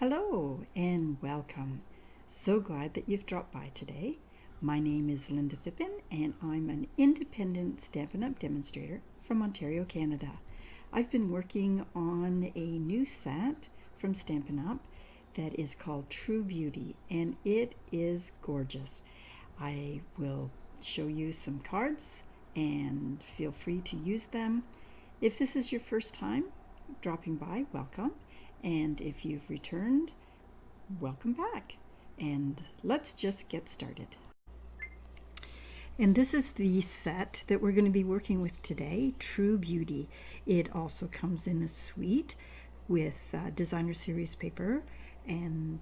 Hello and welcome. So glad that you've dropped by today. My name is Linda Phippen and I'm an independent Stampin' Up! Demonstrator from Ontario, Canada. I've been working on a new set from Stampin' Up! That is called True Beauty and it is gorgeous. I will show you some cards and feel free to use them. If this is your first time dropping by, welcome. And if you've returned, welcome back. And let's just get started. And this is the set that we're going to be working with today, True Beauty. It also comes in a suite with designer series paper and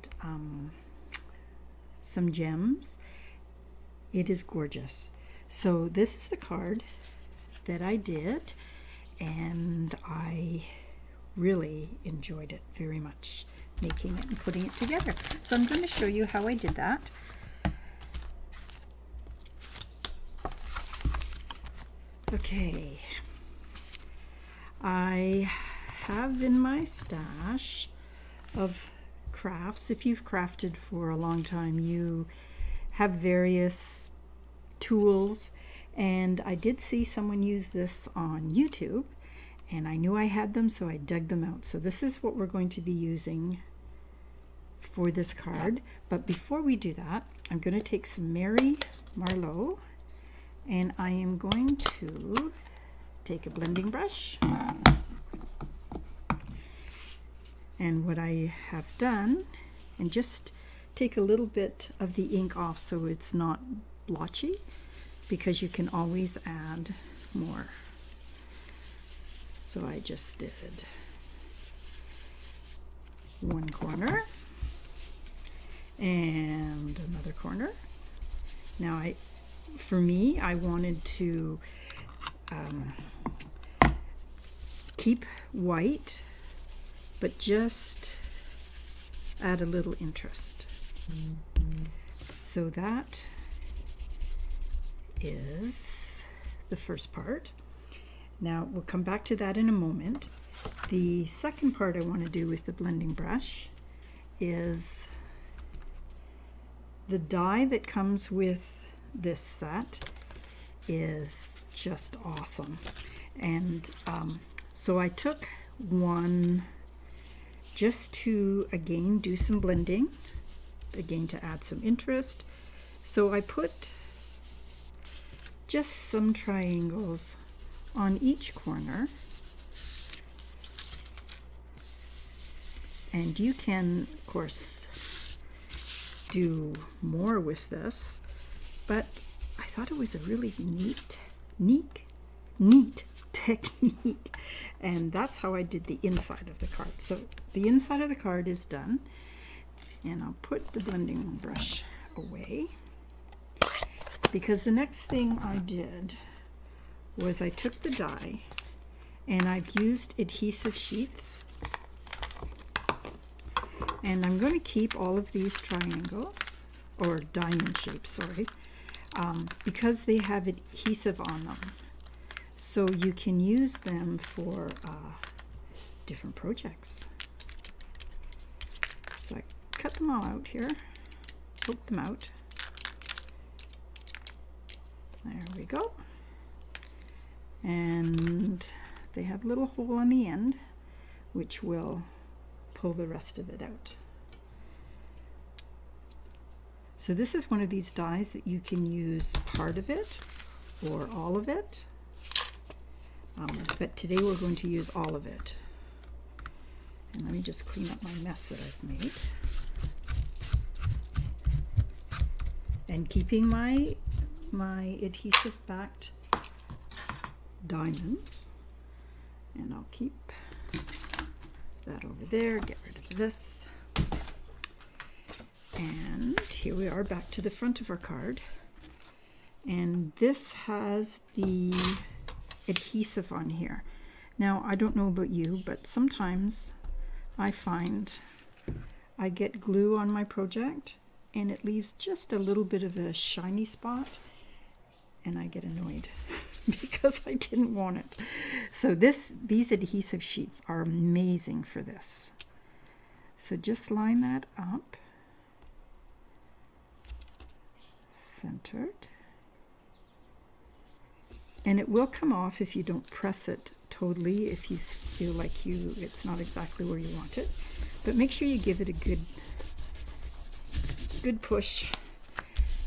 some gems. It is gorgeous. So this is the card that I did, and I really enjoyed it very much, making it and putting it together. So I'm going to show you how I did that. Okay, I have in my stash of crafts. If you've crafted for a long time, you have various tools, and I did see someone use this on YouTube, and I knew I had them, so I dug them out. So this is what we're going to be using for this card. But before we do that, I'm going to take some merlot, and I am going to take a blending brush. And what I have done, and just take a little bit of the ink off so it's not blotchy, because you can always add more. So I just did one corner and another corner. Now for me, I wanted to keep white, but just add a little interest. So that is the first part. Now we'll come back to that in a moment. The second part I want to do with the blending brush is the die that comes with this set is just awesome. And so I took one just to again do some blending, again to add some interest. So I put just some triangles on each corner, and you can of course do more with this, but I thought it was a really neat technique, and that's how I did the inside of the card. So the inside of the card is done, and I'll put the blending brush away, because the next thing I did was I took the die and I've used adhesive sheets, and I'm going to keep all of these triangles, or diamond shapes, sorry, because they have adhesive on them, so you can use them for different projects. So I cut them all out here, poke them out. There we go. And they have a little hole on the end, which will pull the rest of it out. So this is one of these dies that you can use part of it or all of it, but today we're going to use all of it. And let me just clean up my mess that I've made. And keeping my adhesive backed diamonds, and I'll keep that over there, get rid of this, and here we are back to the front of our card, and this has the adhesive on here. Now I don't know about you, but sometimes I find I get glue on my project and it leaves just a little bit of a shiny spot, and I get annoyed because I didn't want it. So these adhesive sheets are amazing for this. So just line that up, centered. And it will come off if you don't press it totally, if you feel like it's not exactly where you want it. But make sure you give it a good push,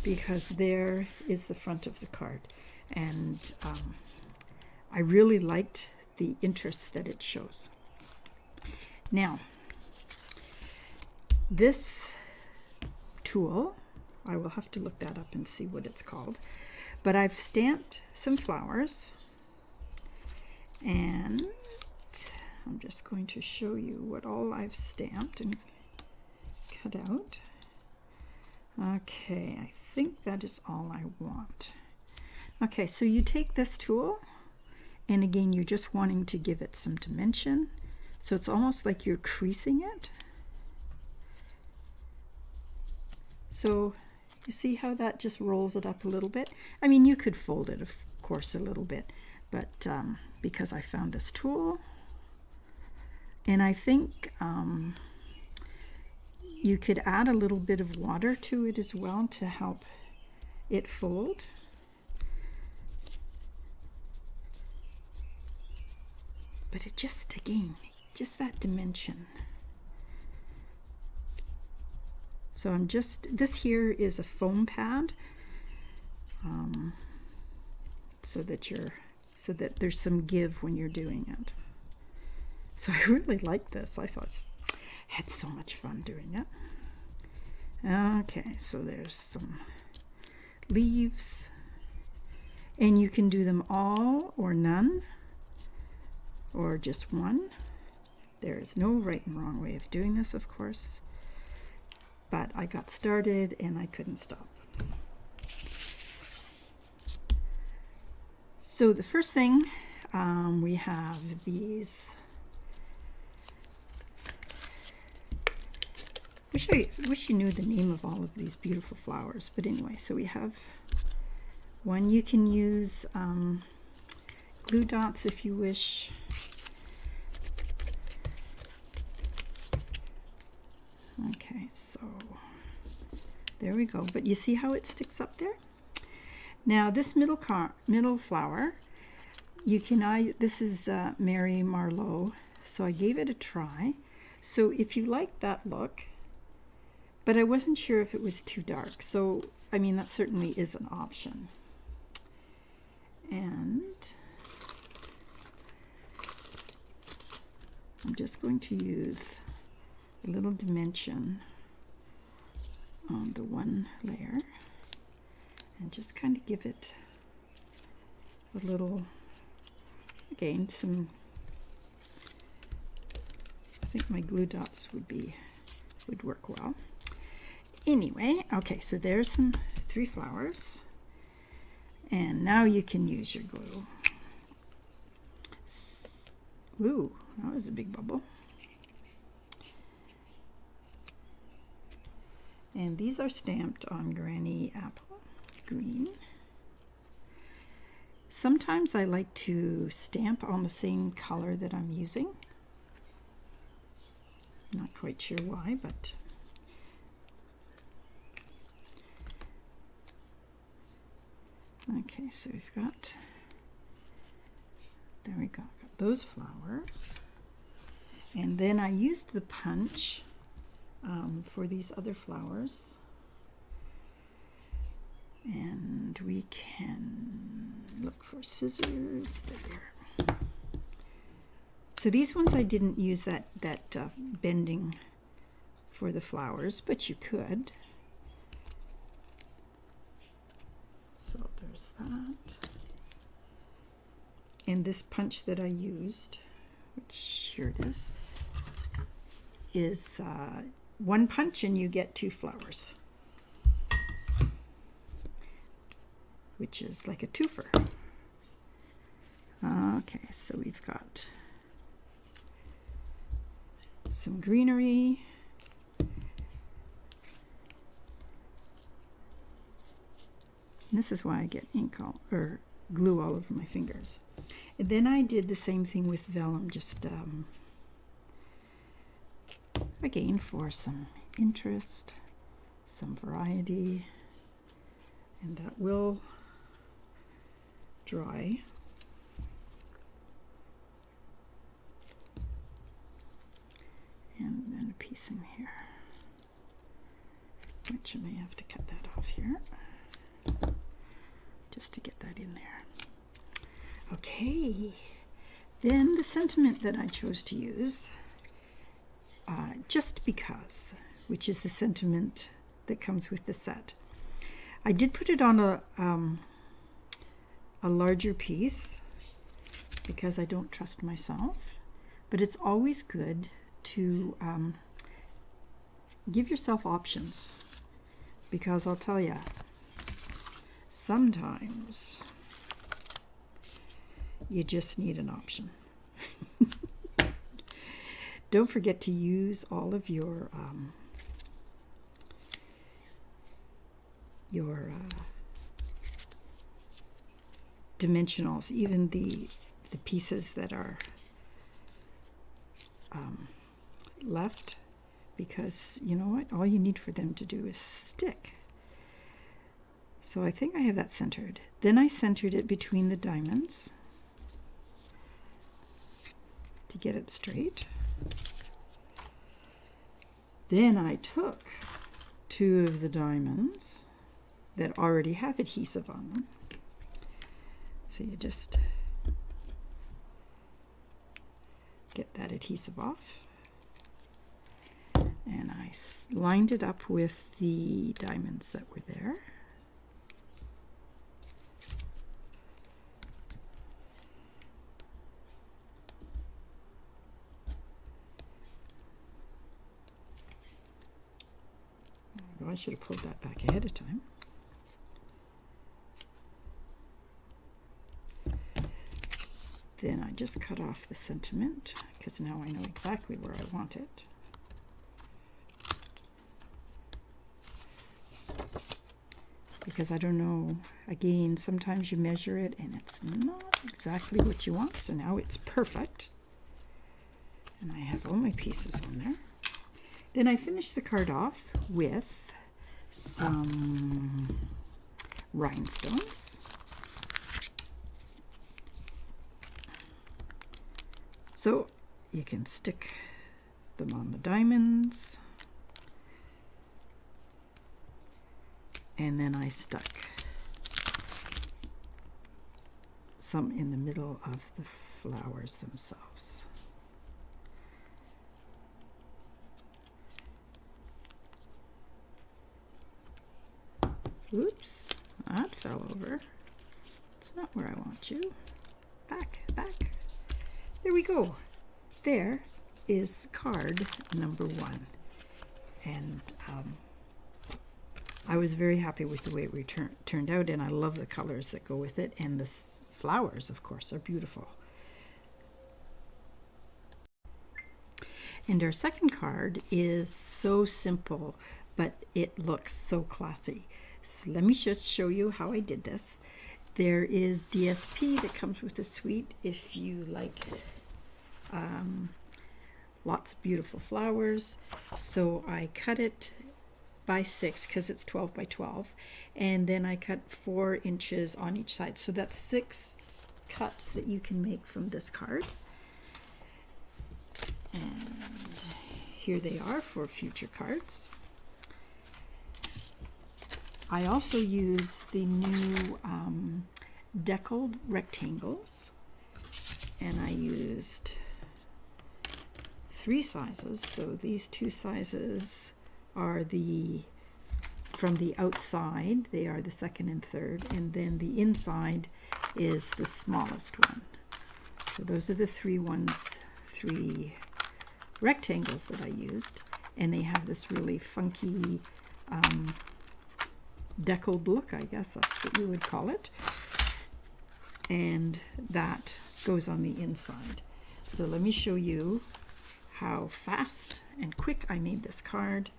because there is the front of the card. And I really liked the interest that it shows. Now, this tool, I will have to look that up and see what it's called, but I've stamped some flowers, and I'm just going to show you what all I've stamped and cut out. Okay, I think that is all I want. Okay, so you take this tool, and again, you're just wanting to give it some dimension. So it's almost like you're creasing it. So you see how that just rolls it up a little bit? I mean, you could fold it, of course, a little bit, but because I found this tool, and I think you could add a little bit of water to it as well to help it fold. But it just, again, just that dimension. So I'm just, this here is a foam pad, so that there's some give when you're doing it. So I really like this. I had so much fun doing it. Okay, so there's some leaves, and you can do them all or none, or just one. There is no right and wrong way of doing this, of course, but I got started and I couldn't stop. So the first thing, we have these. Wish you knew the name of all of these beautiful flowers, but anyway, so we have one. You can use glue dots if you wish. Okay, so there we go. But you see how it sticks up there? Now this middle flower, you can, this is Mary Merlot, so I gave it a try. So if you like that look, but I wasn't sure if it was too dark. So, I mean, that certainly is an option. And I'm just going to use a little dimension on the one layer and just kind of give it a little, again, some, I think my glue dots would work well. Anyway, okay, so there's some 3 flowers, and now you can use your glue. Ooh, that was a big bubble. And these are stamped on Granny Apple Green. Sometimes I like to stamp on the same color that I'm using. Not quite sure why, but okay, so we've got, there we go, got those flowers. And then I used the punch for these other flowers. And we can look for scissors there. So these ones I didn't use that bending for the flowers, but you could. So there's that. And this punch that I used, which here it is one punch and you get 2 flowers, which is like a twofer. Okay, so we've got some greenery. And this is why I get ink or glue all over my fingers. And then I did the same thing with vellum, just again for some interest, some variety, and that will dry. And then a piece in here, which I may have to cut that off here just to get that in there. Okay, then the sentiment that I chose to use, just because, which is the sentiment that comes with the set. I did put it on a larger piece because I don't trust myself, but it's always good to give yourself options, because I'll tell you, sometimes you just need an option. Don't forget to use all of your dimensionals, even the pieces that are left, because you know what, all you need for them to do is stick. So I think I have that centered. Then I centered it between the diamonds to get it straight. Then I took two of the diamonds that already have adhesive on them. So you just get that adhesive off. And I lined it up with the diamonds that were there. Oh, I should have pulled that back ahead of time. Then I just cut off the sentiment, because now I know exactly where I want it. Because I don't know, again, sometimes you measure it and it's not exactly what you want, so now it's perfect. And I have all my pieces on there. Then I finished the card off with some rhinestones. So you can stick them on the diamonds. And then I stuck some in the middle of the flowers themselves. Oops, that fell over. It's not where I want you. Back, back. There we go. There is card number 1. And I was very happy with the way it turned out, and I love the colors that go with it, and the flowers, of course, are beautiful. And our second card is so simple, but it looks so classy. So let me just show you how I did this. There is DSP that comes with the suite if you like lots of beautiful flowers. So I cut it by 6 because it's 12 by 12, and then I cut 4 inches on each side. So that's 6 cuts that you can make from this card. And here they are for future cards. I also use the new deckled rectangles, and I used 3 sizes. So these 2 sizes are from the outside, they are the 2nd and 3rd, and then the inside is the smallest one. So those are the 3 rectangles that I used, and they have this really funky deckled look, I guess that's what you would call it, and that goes on the inside. So let me show you how fast and quick I made this card.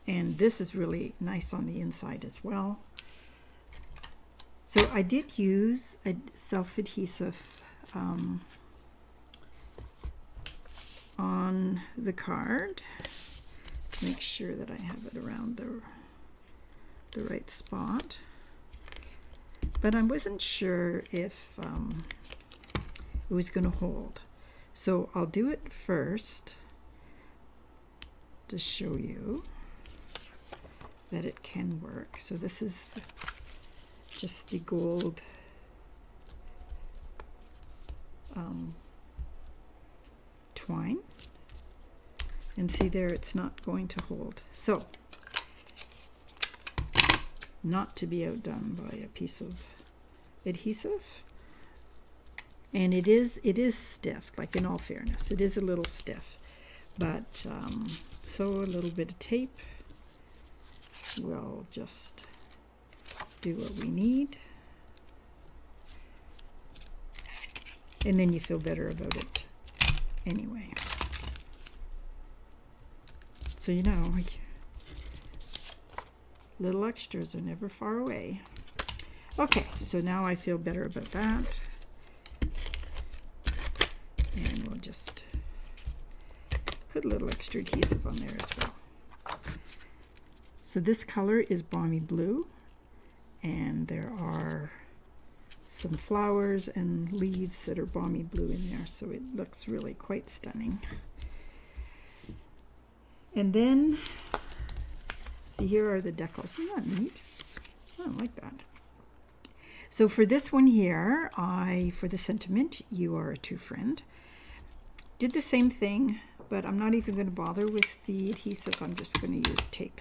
And this is really nice on the inside as well. So I did use a self-adhesive on the card to make sure that I have it around the right spot. But I wasn't sure if it was going to hold. So I'll do it first to show you that it can work. So this is just the gold twine. And see there, it's not going to hold. So, not to be outdone by a piece of adhesive. And it is stiff, like in all fairness, it is a little stiff. But so a little bit of tape will just do what we need. And then you feel better about it anyway. So you know, little extras are never far away. Okay, so now I feel better about that. And we'll just put a little extra adhesive on there as well. So this color is balmy blue, and there are some flowers and leaves that are balmy blue in there, so it looks really quite stunning. And then, see, here are the decals. Isn't that neat? I like that. So for this one here, for the sentiment, you are a true friend, did the same thing, but I'm not even going to bother with the adhesive. I'm just going to use tape.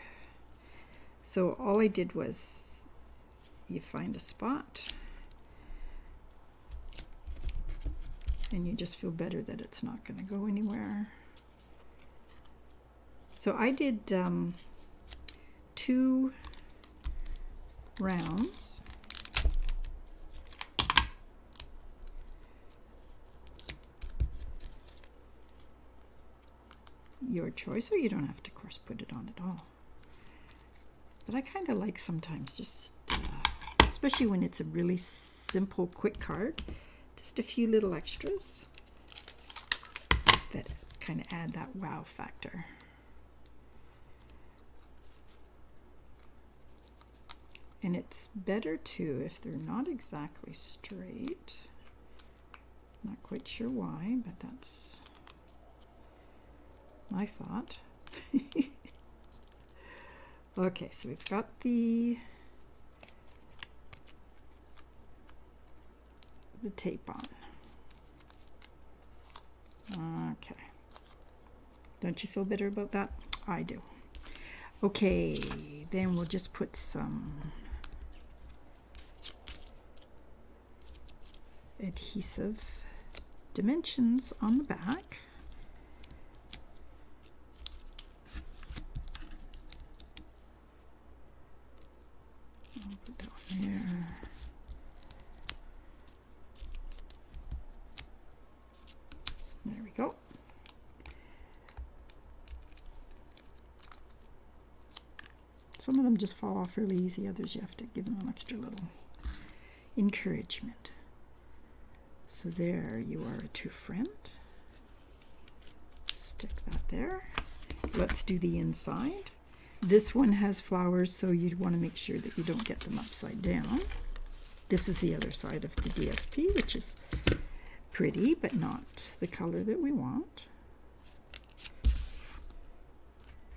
So all I did was, you find a spot, and you just feel better that it's not going to go anywhere. So I did 2 rounds. Your choice, or you don't have to, of course, put it on at all. But I kind of like sometimes just, especially when it's a really simple, quick card, just a few little extras that kind of add that wow factor. And it's better too if they're not exactly straight. Not quite sure why, but that's my thought. Okay, so we've got the tape on. Okay. Don't you feel better about that? I do. Okay, then we'll just put some adhesive dimensions on the back. I'll put that one there. There we go. Some of them just fall off really easy, others you have to give them an extra little encouragement. So there, you are a true friend. Stick that there. Let's do the inside. This one has flowers, so you'd want to make sure that you don't get them upside down. This is the other side of the DSP, which is pretty, but not the color that we want.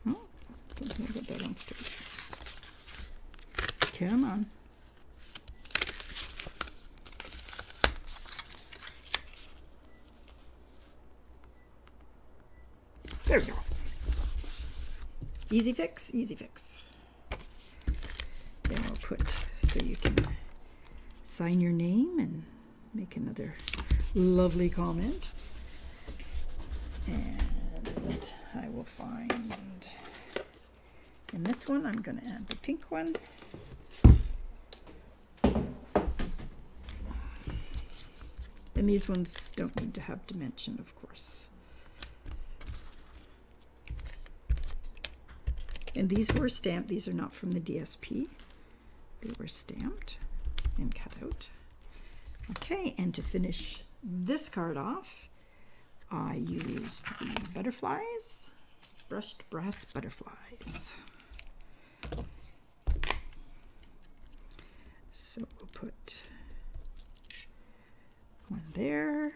Oh, don't think I got that on straight. Come on. There we go. Easy fix, easy fix. Then we'll put, so you can sign your name and make another lovely comment. And I will find, in this one, I'm going to add the pink one. And these ones don't need to have dimension, of course. And these were stamped. These are not from the DSP. They were stamped and cut out. Okay, and to finish this card off, I used the butterflies, brushed brass butterflies. So we'll put one there,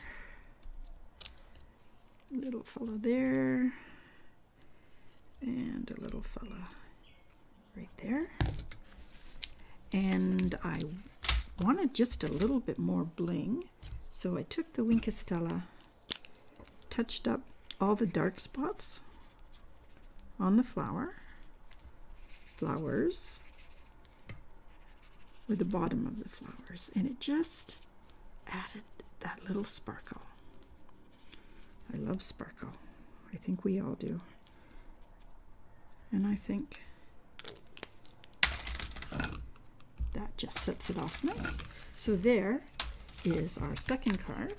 a little fella there, and a little fella right there. And I wanted just a little bit more bling, so I took the Wink of Stella, touched up all the dark spots on the flowers, or the bottom of the flowers, and it just added that little sparkle. I love sparkle. I think we all do. And I think that just sets it off nice. So there is our second card.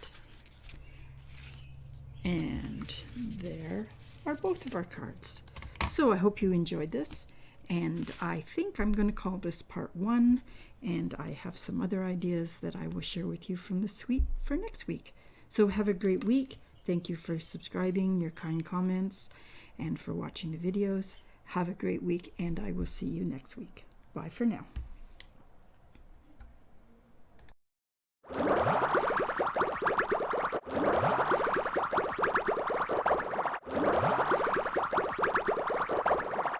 And there are both of our cards. So I hope you enjoyed this. And I think I'm going to call this part 1. And I have some other ideas that I will share with you from the suite for next week. So have a great week. Thank you for subscribing, your kind comments, and for watching the videos. Have a great week, and I will see you next week. Bye for now.